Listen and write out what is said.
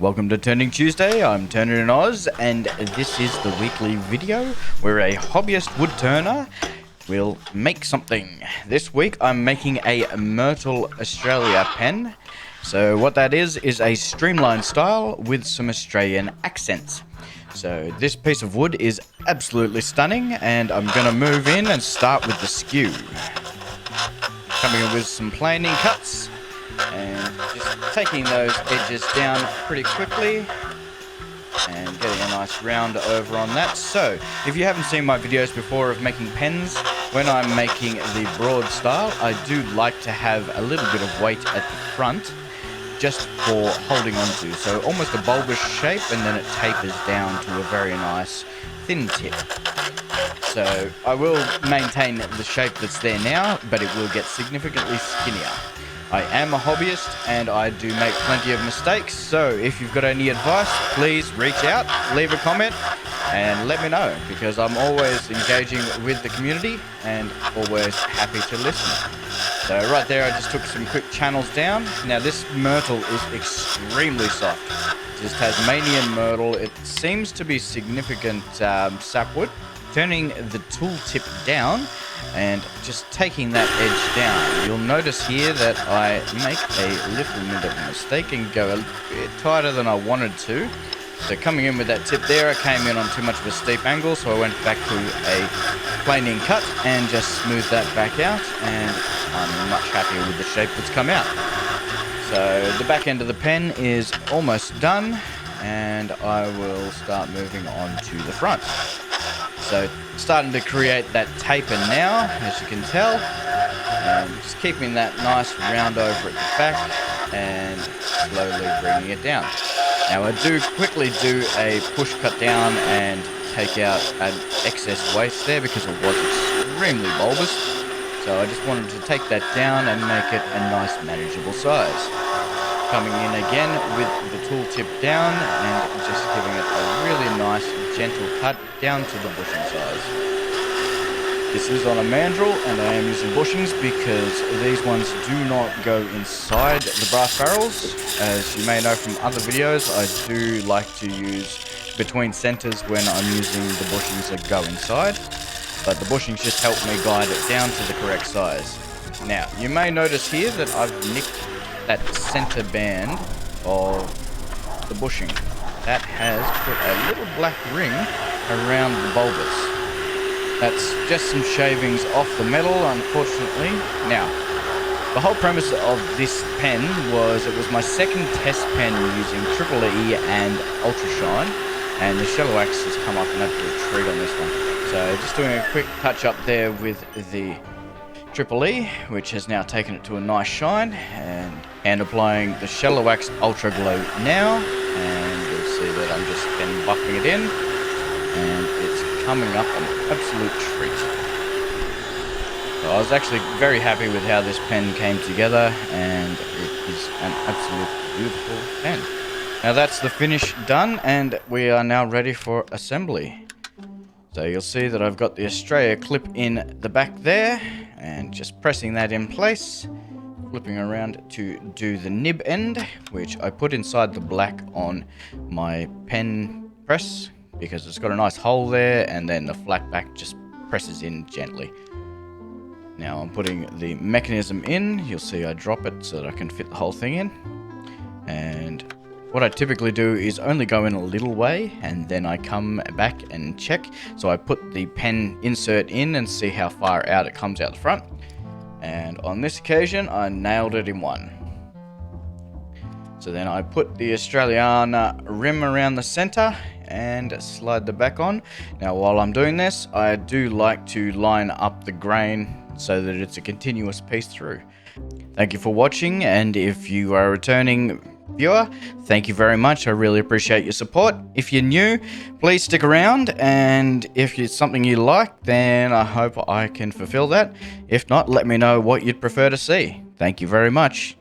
Welcome to Turning Tuesday. I'm Turner in Oz, and this is the weekly video where a hobbyist wood turner will make something. This week I'm making a Myrtle Australia pen. So what that is a streamline-style with some Australian accents. So this piece of wood is absolutely stunning, and I'm going to move in and start with the skew. Coming in with some planing cuts and just taking those edges down pretty quickly and getting a nice round over on that. So if you haven't seen my videos before of making pens, when I'm making the broad style, I do like to have a little bit of weight at the front just for holding on to. So almost a bulbous shape, and then it tapers down to a very nice thin tip. So I will maintain the shape that's there now, but it will get significantly skinnier. I am a hobbyist and I do make plenty of mistakes, so if you've got any advice, please reach out, leave a comment and let me know, because I'm always engaging with the community and always happy to listen. So right there I just took some quick channels down. Now this myrtle is extremely soft. This Tasmanian Myrtle, it seems to be significant sapwood. Turning the tool tip down and just taking that edge down, you'll notice here that I make a little bit of a mistake and go a bit tighter than I wanted to. So coming in with that tip there, I came in on too much of a steep angle, so I went back to a planing cut and just smoothed that back out, and I'm much happier with the shape that's come out. So the back end of the pen is almost done, and I will start moving on to the front. So starting to create that taper now, as you can tell, and just keeping that nice round over at the back and slowly bringing it down. Now I do quickly do a push cut down and take out an excess waste there because it was extremely bulbous. So I just wanted to take that down and make it a nice manageable size. Coming in again with the tool tip down and just giving it a really nice gentle cut down to the bushing size. This is on a mandrel and I am using bushings because these ones do not go inside the brass barrels. As you may know from other videos, I do like to use between centers when I'm using the bushings that go inside, but the bushings just help me guide it down to the correct size. Now you may notice here that I've nicked that center band of the bushing. That has put a little black ring around the bulbous. That's just some shavings off the metal, unfortunately. Now, the whole premise of this pen was it was my second test pen using E and Ultrashine, and the Shellawax has come up an absolute treat on this one. So just doing a quick touch up there with the E, which has now taken it to a nice shine, and applying the Shellawax Ultra Glow now, and you'll see that I'm just then buffing it in, and it's coming up an absolute treat. So I was actually very happy with how this pen came together, and it is an absolute beautiful pen. Now that's the finish done, and we are now ready for assembly. So you'll see that I've got the Australia clip in the back there, and just pressing that in place, flipping around to do the nib end, which I put inside the black on my pen press because it's got a nice hole there, and then the flat back just presses in gently. Now I'm putting the mechanism in. You'll see I drop it so that I can fit the whole thing in, and what I typically do is only go in a little way and then I come back and check. So I put the pen insert in and see how far out it comes out the front. And on this occasion, I nailed it in one. So then I put the Australiana rim around the center and slide the back on. Now while I'm doing this, I do like to line up the grain so that it's a continuous piece through. Thank you for watching, and if you are a returning viewer, thank you very much. I really appreciate your support. If you're new, please stick around, and if it's something you like, then I hope I can fulfill that. If not, let me know what you'd prefer to see. Thank you very much.